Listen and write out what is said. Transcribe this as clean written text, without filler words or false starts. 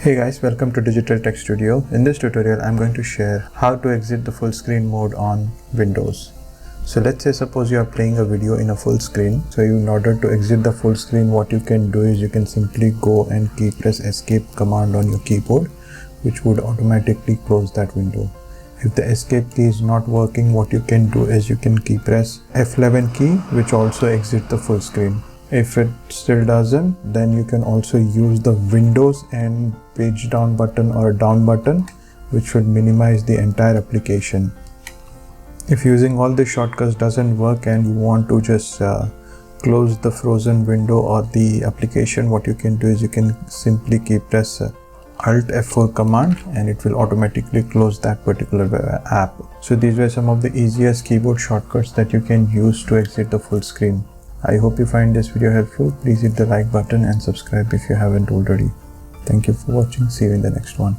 Hey guys, welcome to Digital Tech Studio. In this tutorial, I'm going to share how to exit the full screen mode on Windows. So let's say suppose you are playing a video in a full screen. So in order to exit the full screen, what you can do is you can simply go and press escape command on your keyboard, which would automatically close that window. If the escape key is not working, what you can do is you can press F11 key, which also exits the full screen. If it still doesn't, then you can also use the Windows and page down button or down button, which would minimize the entire application. If using all the shortcuts doesn't work and you want to just close the frozen window or the application, what you can do is you can simply press Alt F4 command and it will automatically close that particular app. So these were some of the easiest keyboard shortcuts that you can use to exit the full screen. I hope you find this video helpful. Please hit the like button and subscribe if you haven't already. Thank you for watching. See you in the next one.